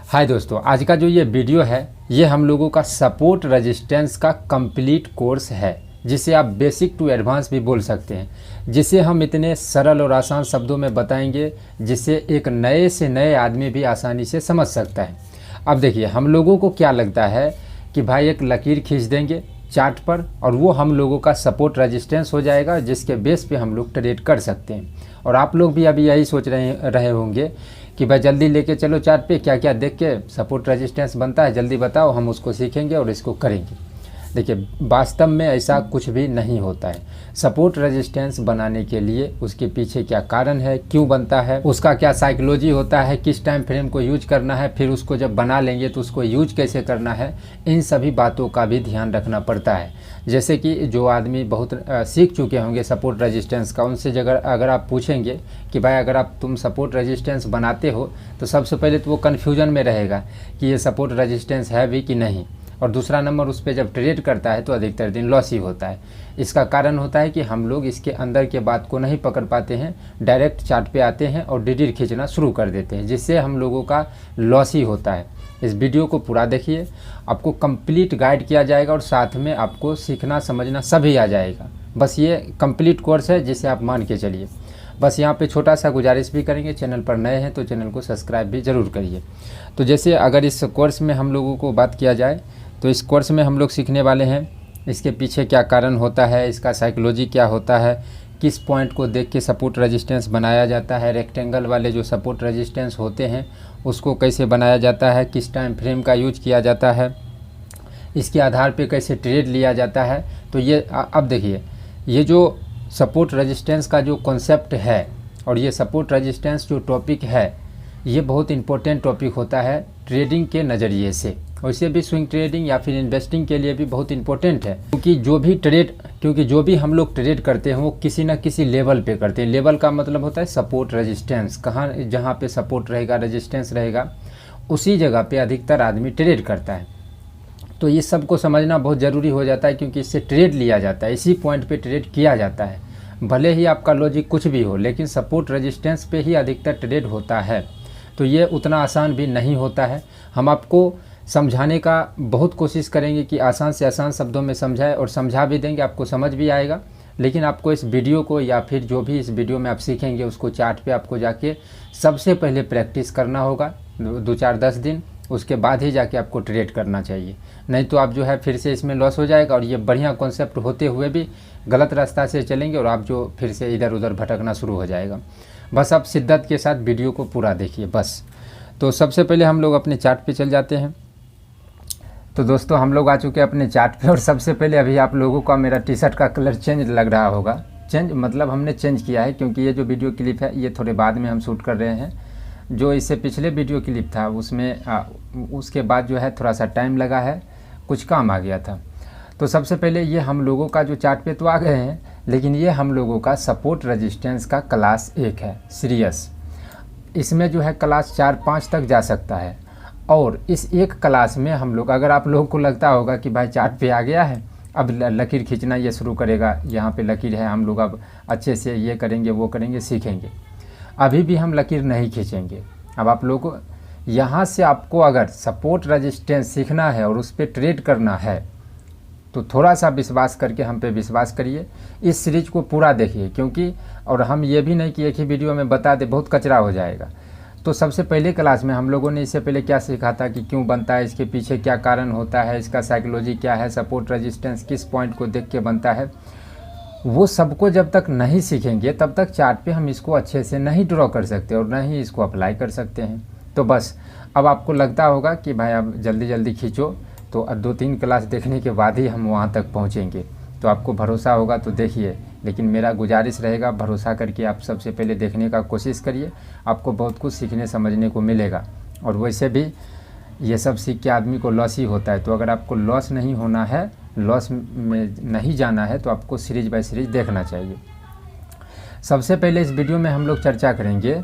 हाय दोस्तों, आज का जो ये वीडियो है ये हम लोगों का सपोर्ट रेजिस्टेंस का कंप्लीट कोर्स है, जिसे आप बेसिक टू एडवांस भी बोल सकते हैं, जिसे हम इतने सरल और आसान शब्दों में बताएंगे जिससे एक नए से नए आदमी भी आसानी से समझ सकता है। अब देखिए, हम लोगों को क्या लगता है कि भाई एक लकीर खींच देंगे चार्ट पर और वो हम लोगों का सपोर्ट रेजिस्टेंस हो जाएगा, जिसके बेस पे हम लोग ट्रेड कर सकते हैं। और आप लोग भी अभी यही सोच रहे होंगे कि भाई जल्दी लेके चलो चार्ट पे, क्या क्या देख के सपोर्ट रेजिस्टेंस बनता है, जल्दी बताओ, हम उसको सीखेंगे और इसको करेंगे। देखिए, वास्तव में ऐसा कुछ भी नहीं होता है। सपोर्ट रेजिस्टेंस बनाने के लिए उसके पीछे क्या कारण है, क्यों बनता है, उसका क्या साइकोलॉजी होता है, किस टाइम फ्रेम को यूज करना है, फिर उसको जब बना लेंगे तो उसको यूज कैसे करना है, इन सभी बातों का भी ध्यान रखना पड़ता है। जैसे कि जो आदमी बहुत सीख चुके होंगे सपोर्ट रेजिस्टेंस का, उनसे अगर आप पूछेंगे कि भाई अगर तुम सपोर्ट रेजिस्टेंस बनाते हो तो सबसे पहले तो वो कन्फ्यूजन में रहेगा कि ये सपोर्ट रेजिस्टेंस है भी कि नहीं, और दूसरा नंबर उस पर जब ट्रेड करता है तो अधिकतर दिन लॉस ही होता है। इसका कारण होता है कि हम लोग इसके अंदर के बात को नहीं पकड़ पाते हैं, डायरेक्ट चार्ट पे आते हैं और डिडीर खींचना शुरू कर देते हैं, जिससे हम लोगों का लॉस ही होता है। इस वीडियो को पूरा देखिए, आपको कंप्लीट गाइड किया जाएगा और साथ में आपको सीखना समझना सभी आ जाएगा। बस ये कंप्लीट कोर्स है जिसे आप मान के चलिए। बस यहाँ पे छोटा सा गुजारिश भी करेंगे, चैनल पर नए हैं तो चैनल को सब्सक्राइब भी ज़रूर करिए। तो जैसे अगर इस कोर्स में हम लोगों को बात किया जाए तो इस कोर्स में हम लोग सीखने वाले हैं इसके पीछे क्या कारण होता है, इसका साइकोलॉजी क्या होता है, किस पॉइंट को देख के सपोर्ट रेजिस्टेंस बनाया जाता है, रेक्टेंगल वाले जो सपोर्ट रेजिस्टेंस होते हैं उसको कैसे बनाया जाता है, किस टाइम फ्रेम का यूज किया जाता है, इसके आधार पे कैसे ट्रेड लिया जाता है। तो ये अब देखिए, ये जो सपोर्ट रेजिस्टेंस का जो कॉन्सेप्ट है और ये सपोर्ट रेजिस्टेंस जो टॉपिक है, ये बहुत इंपॉर्टेंट टॉपिक होता है ट्रेडिंग के नज़रिए से। वैसे भी स्विंग ट्रेडिंग या फिर इन्वेस्टिंग के लिए भी बहुत इंपॉर्टेंट है, क्योंकि जो भी हम लोग ट्रेड करते हैं वो किसी न किसी लेवल पे करते हैं। लेवल का मतलब होता है सपोर्ट रेजिस्टेंस, कहाँ जहाँ पे सपोर्ट रहेगा, रेजिस्टेंस रहेगा, उसी जगह पे अधिकतर आदमी ट्रेड करता है। तो ये सबको समझना बहुत ज़रूरी हो जाता है, क्योंकि इससे ट्रेड लिया जाता है, इसी पॉइंट पे ट्रेड किया जाता है। भले ही आपका लॉजिक कुछ भी हो, लेकिन सपोर्ट रेजिस्टेंस पे ही अधिकतर ट्रेड होता है। तो ये उतना आसान भी नहीं होता है। हम आपको समझाने का बहुत कोशिश करेंगे कि आसान से आसान शब्दों में समझाएं, और समझा भी देंगे, आपको समझ भी आएगा। लेकिन आपको इस वीडियो को या फिर जो भी इस वीडियो में आप सीखेंगे उसको चार्ट पे आपको जाके सबसे पहले प्रैक्टिस करना होगा 2-4-10 दिन, उसके बाद ही जाके आपको ट्रेड करना चाहिए। नहीं तो आप जो है फिर से इसमें लॉस हो जाएगा, और ये बढ़िया कॉन्सेप्ट होते हुए भी गलत रास्ता से चलेंगे और आप जो फिर से इधर उधर भटकना शुरू हो जाएगा। बस आप शिद्दत के साथ वीडियो को पूरा देखिए बस। तो सबसे पहले हम लोग अपने चार्ट पे चल जाते हैं। तो दोस्तों, हम लोग आ चुके हैं अपने चार्ट पे, और सबसे पहले अभी आप लोगों का मेरा टी शर्ट का कलर चेंज लग रहा होगा। चेंज मतलब हमने चेंज किया है, क्योंकि ये जो वीडियो क्लिप है ये थोड़े बाद में हम शूट कर रहे हैं। जो इससे पिछले वीडियो क्लिप था उसमें उसके बाद जो है थोड़ा सा टाइम लगा है, कुछ काम आ गया था। तो सबसे पहले ये हम लोगों का जो चार्ट पे तो आ गए हैं, लेकिन ये हम लोगों का सपोर्ट रेजिस्टेंस का क्लास 1 है, सीरियस। इसमें जो है क्लास 4-5 तक जा सकता है। और इस एक क्लास में हम लोग, अगर आप लोगों को लगता होगा कि भाई चार्ट पे आ गया है, अब लकीर खींचना ये शुरू करेगा, यहाँ पे लकीर है, हम लोग अब अच्छे से ये करेंगे वो करेंगे सीखेंगे, अभी भी हम लकीर नहीं खींचेंगे। अब आप लोगों को यहाँ से आपको अगर सपोर्ट रेजिस्टेंस सीखना है और उस पर ट्रेड करना है तो थोड़ा सा विश्वास करके हम पे विश्वास करिए, इस सीरीज को पूरा देखिए, क्योंकि और हम ये भी नहीं कि एक ही वीडियो में बता दे, बहुत कचरा हो जाएगा। तो सबसे पहले क्लास में हम लोगों ने इससे पहले क्या सीखा था कि क्यों बनता है, इसके पीछे क्या कारण होता है, इसका साइकोलॉजी क्या है, सपोर्ट रेजिस्टेंस किस पॉइंट को देख के बनता है, वो सबको जब तक नहीं सीखेंगे तब तक चार्ट पे हम इसको अच्छे से नहीं ड्रॉ कर सकते और ना ही इसको अप्लाई कर सकते हैं। तो बस अब आपको लगता होगा कि भाई अब जल्दी जल्दी खींचो, तो 2-3 क्लास देखने के बाद ही हम वहाँ तक पहुँचेंगे। तो आपको भरोसा होगा तो देखिए, लेकिन मेरा गुजारिश रहेगा भरोसा करके आप सबसे पहले देखने का कोशिश करिए, आपको बहुत कुछ सीखने समझने को मिलेगा। और वैसे भी ये सब सीख के आदमी को लॉस ही होता है। तो अगर आपको लॉस नहीं होना है, लॉस में नहीं जाना है, तो आपको सीरीज बाय सीरीज देखना चाहिए। सबसे पहले इस वीडियो में हम लोग चर्चा करेंगे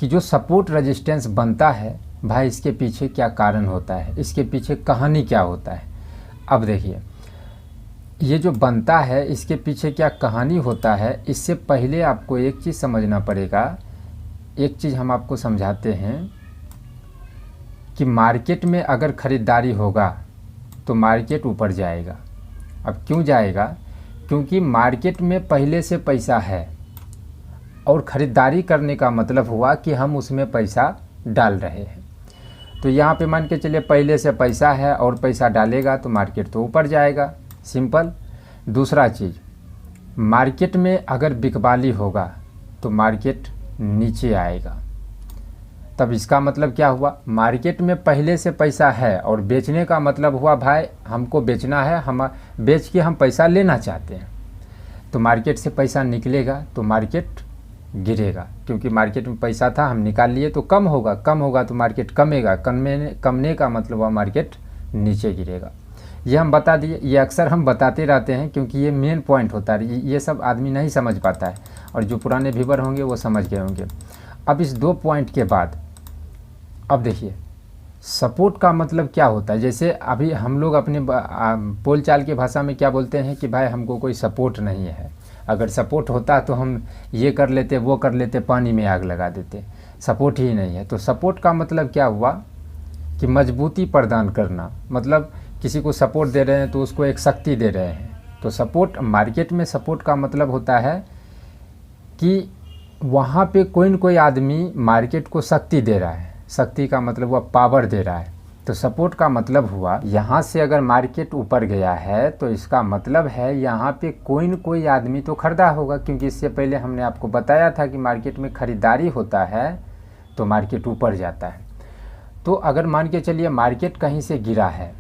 कि जो सपोर्ट रेजिस्टेंस बनता है भाई, इसके पीछे क्या कारण होता है, इसके पीछे कहानी क्या होता है। अब देखिए, ये जो बनता है इसके पीछे क्या कहानी होता है, इससे पहले आपको एक चीज़ समझना पड़ेगा। एक चीज़ हम आपको समझाते हैं कि मार्केट में अगर ख़रीदारी होगा तो मार्केट ऊपर जाएगा। अब क्यों जाएगा? क्योंकि मार्केट में पहले से पैसा है और ख़रीदारी करने का मतलब हुआ कि हम उसमें पैसा डाल रहे हैं। तो यहाँ पे मान के चलिए पहले से पैसा है और पैसा डालेगा तो मार्केट तो ऊपर जाएगा, सिंपल। दूसरा चीज़, मार्केट में अगर बिकवाली होगा तो मार्केट नीचे आएगा। तब इसका मतलब क्या हुआ? मार्केट में पहले से पैसा है और बेचने का मतलब हुआ भाई हमको बेचना है, हम बेच के हम पैसा लेना चाहते हैं। तो मार्केट से पैसा निकलेगा तो मार्केट गिरेगा, क्योंकि मार्केट में पैसा था हम निकाल लिए तो कम होगा, कम होगा तो मार्केट कमेगा, कमने का मतलब हुआ मार्केट नीचे गिरेगा। ये हम बता दिए, ये अक्सर हम बताते रहते हैं क्योंकि ये मेन पॉइंट होता है। ये सब आदमी नहीं समझ पाता है और जो पुराने व्यूअर होंगे वो समझ गए होंगे। अब इस 2 पॉइंट के बाद अब देखिए सपोर्ट का मतलब क्या होता है। जैसे अभी हम लोग अपने बोलचाल की भाषा में क्या बोलते हैं कि भाई हमको कोई सपोर्ट नहीं है। अगर सपोर्ट होता तो हम ये कर लेते वो कर लेते, पानी में आग लगा देते। सपोर्ट ही नहीं है। तो सपोर्ट का मतलब क्या हुआ कि मजबूती प्रदान करना, मतलब किसी को सपोर्ट दे रहे हैं तो उसको एक शक्ति दे रहे हैं। तो सपोर्ट, मार्केट में सपोर्ट का मतलब होता है कि वहाँ पे कोई न कोई आदमी मार्केट को शक्ति दे रहा है। शक्ति का मतलब हुआ पावर दे रहा है। तो सपोर्ट का मतलब हुआ यहाँ से अगर मार्केट ऊपर गया है तो इसका मतलब है यहाँ पे कोई न कोई आदमी तो खरीदा होगा, क्योंकि इससे पहले हमने आपको बताया था कि मार्केट में ख़रीदारी होता है तो मार्केट ऊपर जाता है। तो अगर मान के चलिए मार्केट कहीं से गिरा है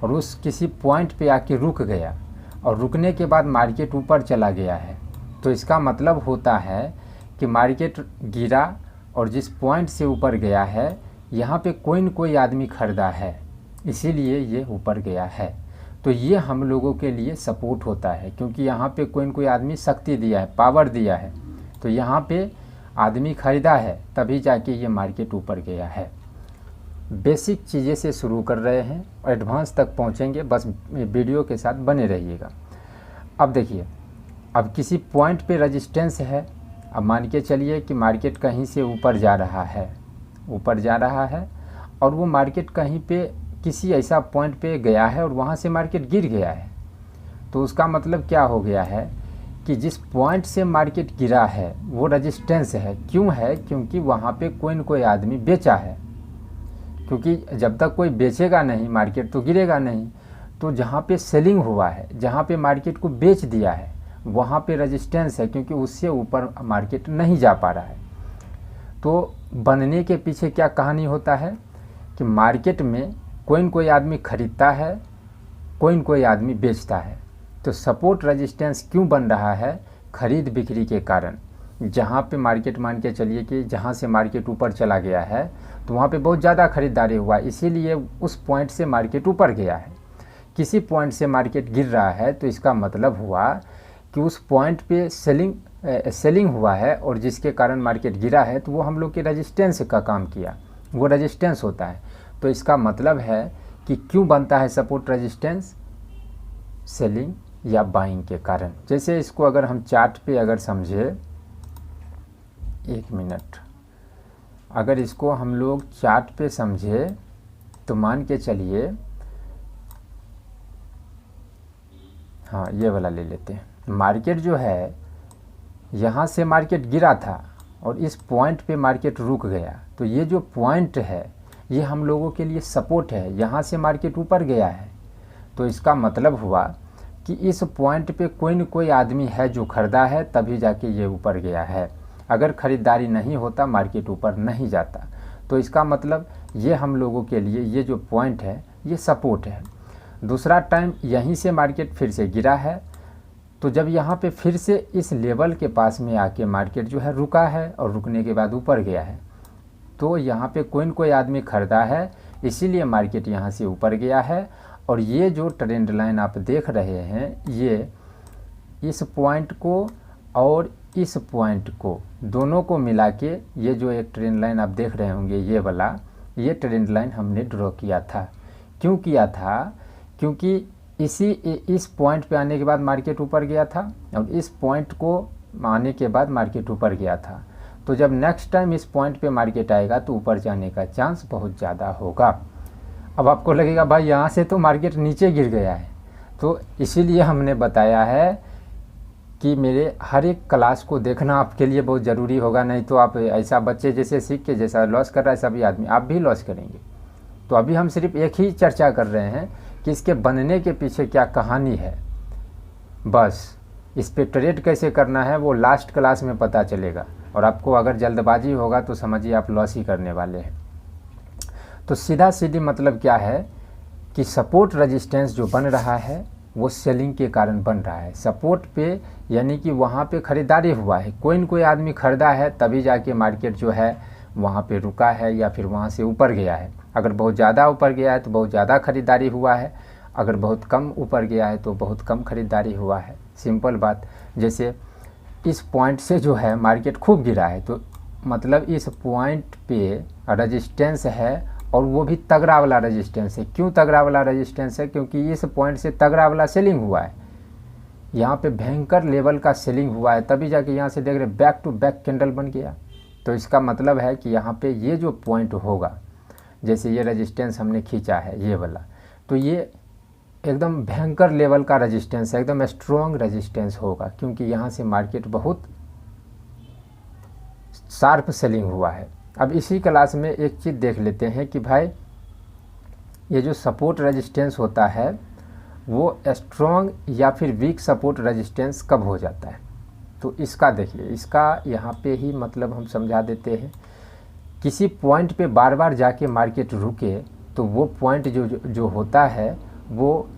और उस किसी पॉइंट पे आके रुक गया और रुकने के बाद मार्केट ऊपर चला गया है, तो इसका मतलब होता है कि मार्केट गिरा और जिस पॉइंट से ऊपर गया है यहाँ पे कोई न कोई आदमी खरीदा है, इसीलिए ये ऊपर गया है। तो ये हम लोगों के लिए सपोर्ट होता है, क्योंकि यहाँ पे कोई न कोई आदमी शक्ति दिया है, पावर दिया है। तो यहाँ पे आदमी खरीदा है तभी जाके ये मार्केट ऊपर गया है। बेसिक चीज़ें से शुरू कर रहे हैं, एडवांस तक पहुँचेंगे, बस वीडियो के साथ बने रहिएगा। अब देखिए, अब किसी पॉइंट पे रेजिस्टेंस है। अब मान के चलिए कि मार्केट कहीं से ऊपर जा रहा है, ऊपर जा रहा है और वो मार्केट कहीं पे किसी ऐसा पॉइंट पे गया है और वहाँ से मार्केट गिर गया है। तो उसका मतलब क्या हो गया है कि जिस पॉइंट से मार्केट गिरा है वो रेजिस्टेंस है। क्यों है? क्योंकि वहाँ पे कोई न कोई आदमी बेचा है, क्योंकि जब तक कोई बेचेगा नहीं मार्केट तो गिरेगा नहीं। तो जहाँ पे सेलिंग हुआ है, जहाँ पे मार्केट को बेच दिया है, वहाँ पे रेजिस्टेंस है, क्योंकि उससे ऊपर मार्केट नहीं जा पा रहा है। तो बनने के पीछे क्या कहानी होता है कि मार्केट में कोई न कोई आदमी खरीदता है, कोई न कोई आदमी बेचता है। तो सपोर्ट रेजिस्टेंस क्यों बन रहा है? खरीद बिक्री के कारण। जहाँ पे मार्केट, मान के चलिए कि जहाँ से मार्केट ऊपर चला गया है तो वहाँ पे बहुत ज़्यादा खरीदारी हुआ, इसीलिए उस पॉइंट से मार्केट ऊपर गया है। किसी पॉइंट से मार्केट गिर रहा है तो इसका मतलब हुआ कि उस पॉइंट पे सेलिंग हुआ है और जिसके कारण मार्केट गिरा है, तो वो हम लोग के रेजिस्टेंस का काम किया, वो रेजिस्टेंस होता है। तो इसका मतलब है कि क्यों बनता है सपोर्ट रेजिस्टेंस? सेलिंग या बाइंग के कारण। जैसे इसको अगर हम चार्ट पे अगर समझे, 1 मिनट, अगर इसको हम लोग चार्ट पे समझे तो मान के चलिए, हाँ ये वाला ले लेते हैं। मार्केट जो है यहाँ से मार्केट गिरा था और इस पॉइंट पे मार्केट रुक गया। तो ये जो पॉइंट है ये हम लोगों के लिए सपोर्ट है। यहाँ से मार्केट ऊपर गया है तो इसका मतलब हुआ कि इस पॉइंट पे कोई न कोई आदमी है जो खरीदा है, तभी जाके ये ऊपर गया है। अगर ख़रीदारी नहीं होता मार्केट ऊपर नहीं जाता। तो इसका मतलब ये हम लोगों के लिए ये जो पॉइंट है ये सपोर्ट है। दूसरा टाइम यहीं से मार्केट फिर से गिरा है, तो जब यहाँ पे फिर से इस लेवल के पास में आके मार्केट जो है रुका है और रुकने के बाद ऊपर गया है, तो यहाँ पे कोई न कोई आदमी खरीदा है, इसीलिए मार्केट यहाँ से ऊपर गया है। और ये जो ट्रेंड लाइन आप देख रहे हैं, ये इस पॉइंट को और इस पॉइंट को दोनों को मिला के ये जो एक ट्रेंड लाइन आप देख रहे होंगे, ये वाला, ये ट्रेंड लाइन हमने ड्रॉ किया था। क्यों किया था? क्योंकि इस पॉइंट पे आने के बाद मार्केट ऊपर गया था और इस पॉइंट को आने के बाद मार्केट ऊपर गया था। तो जब नेक्स्ट टाइम इस पॉइंट पे मार्केट आएगा तो ऊपर जाने का चांस बहुत ज़्यादा होगा। अब आपको लगेगा भाई यहाँ से तो मार्केट नीचे गिर गया है, तो इसीलिए हमने बताया है कि मेरे हर एक क्लास को देखना आपके लिए बहुत ज़रूरी होगा, नहीं तो आप ऐसा बच्चे जैसे सीख के जैसा लॉस कर रहा है सभी आदमी, आप भी लॉस करेंगे। तो अभी हम सिर्फ एक ही चर्चा कर रहे हैं कि इसके बनने के पीछे क्या कहानी है, बस इस पे ट्रेड कैसे करना है वो लास्ट क्लास में पता चलेगा। और आपको अगर जल्दबाजी होगा तो समझिए आप लॉस ही करने वाले हैं। तो सीधा सीधी मतलब क्या है कि सपोर्ट रेजिस्टेंस जो बन रहा है वो सेलिंग के कारण बन रहा है। सपोर्ट पे यानी कि वहाँ पे ख़रीदारी हुआ है, कोई न कोई आदमी ख़रीदा है तभी जाके मार्केट जो है वहाँ पे रुका है या फिर वहाँ से ऊपर गया है। अगर बहुत ज़्यादा ऊपर गया है तो बहुत ज़्यादा ख़रीदारी हुआ है, अगर बहुत कम ऊपर गया है तो बहुत कम ख़रीदारी हुआ है। सिंपल बात, जैसे इस पॉइंट से जो है मार्केट खूब गिरा है तो मतलब इस पॉइंट पे रेजिस्टेंस है और वो भी तगड़ा वाला रेजिस्टेंस है। क्यों तगड़ा वाला रेजिस्टेंस है? क्योंकि इस पॉइंट से तगड़ा वाला सेलिंग हुआ है, यहाँ पे भयंकर लेवल का सेलिंग हुआ है, तभी जाके यहाँ से देख रहे बैक टू बैक कैंडल बन गया। तो इसका मतलब है कि यहाँ पे ये जो पॉइंट होगा, जैसे ये रेजिस्टेंस हमने खींचा है ये वाला, तो ये एकदम भयंकर लेवल का रेजिस्टेंस है, एकदम स्ट्रॉन्ग रेजिस्टेंस होगा, क्योंकि यहाँ से मार्केट बहुत शार्प सेलिंग हुआ है। अब इसी क्लास में एक चीज़ देख लेते हैं कि भाई ये जो सपोर्ट रेजिस्टेंस होता है वो स्ट्रॉन्ग या फिर वीक सपोर्ट रेजिस्टेंस कब हो जाता है। तो इसका देखिए, इसका यहाँ पे ही मतलब हम समझा देते हैं। किसी पॉइंट पे बार बार जाके मार्केट रुके तो वो पॉइंट जो होता है वो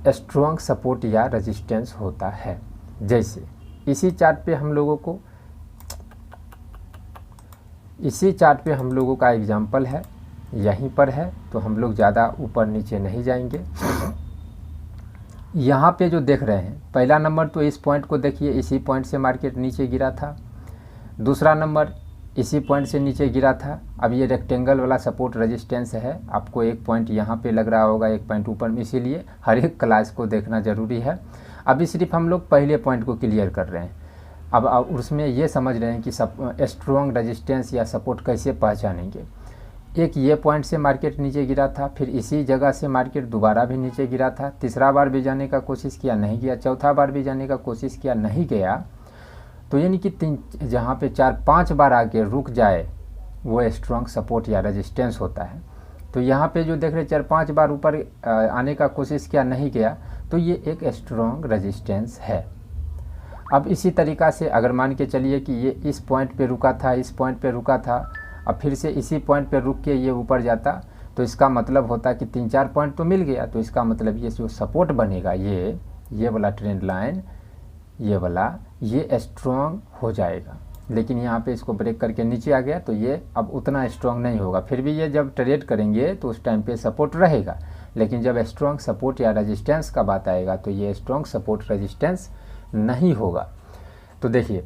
स्ट्रॉन्ग सपोर्ट या रेजिस्टेंस होता है। जैसे इसी चार्ट पे हम लोगों का एग्जाम्पल है, यहीं पर है, तो हम लोग ज़्यादा ऊपर नीचे नहीं जाएंगे। यहाँ पे जो देख रहे हैं पहला नंबर, तो इस पॉइंट को देखिए, इसी पॉइंट से मार्केट नीचे गिरा था। दूसरा नंबर इसी पॉइंट से नीचे गिरा था। अब ये रेक्टेंगल वाला सपोर्ट रेजिस्टेंस है, आपको एक पॉइंट यहाँ पे लग रहा होगा, एक पॉइंट ऊपर में, इसीलिए हर एक क्लास को देखना ज़रूरी है। अभी सिर्फ हम लोग पहले पॉइंट को क्लियर कर रहे हैं। अब उसमें ये समझ रहे हैं कि स्ट्रॉन्ग रेजिस्टेंस या सपोर्ट कैसे पहचानेंगे। एक ये पॉइंट से मार्केट नीचे गिरा था, फिर इसी जगह से मार्केट दोबारा भी नीचे गिरा था, तीसरा बार भी जाने का कोशिश किया, नहीं गया, चौथा बार भी जाने का कोशिश किया, नहीं गया। तो यानी कि जहाँ पे 4-5 बार आके रुक जाए वो स्ट्रॉन्ग सपोर्ट या रेजिस्टेंस होता है। तो यहाँ पे जो देख रहे 4-5 बार ऊपर आने का कोशिश किया, नहीं गया, तो ये एक स्ट्रॉन्ग रेजिस्टेंस है। अब इसी तरीक़ा से अगर मान के चलिए कि ये इस पॉइंट पे रुका था, इस पॉइंट पे रुका था, अब फिर से इसी पॉइंट पे रुक के ये ऊपर जाता, तो इसका मतलब होता कि 3-4 पॉइंट तो मिल गया। तो इसका मतलब ये जो सपोर्ट बनेगा ये वाला ट्रेंड लाइन, ये वाला, ये स्ट्रॉन्ग हो जाएगा। लेकिन यहाँ पे इसको ब्रेक करके नीचे आ गया तो ये अब उतना स्ट्रॉन्ग नहीं होगा। फिर भी ये जब ट्रेड करेंगे तो उस टाइम पे सपोर्ट रहेगा, लेकिन जब स्ट्रॉन्ग सपोर्ट या रेजिस्टेंस का बात आएगा तो ये स्ट्रॉन्ग सपोर्ट रेजिस्टेंस नहीं होगा। तो देखिए,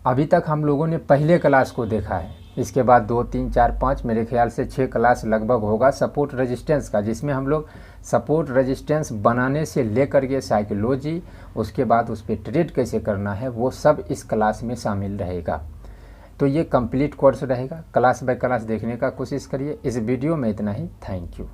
अभी तक हम लोगों ने पहले क्लास को देखा है, इसके बाद 2, 3, 4, 5 मेरे ख्याल से 6 क्लास लगभग होगा सपोर्ट रेजिस्टेंस का, जिसमें हम लोग सपोर्ट रेजिस्टेंस बनाने से लेकर के साइकोलॉजी, उसके बाद उस पर ट्रेड कैसे करना है, वो सब इस क्लास में शामिल रहेगा। तो ये कंप्लीट कोर्स रहेगा, क्लास बाय क्लास देखने का कोशिश करिए। इस वीडियो में इतना ही। Thank you.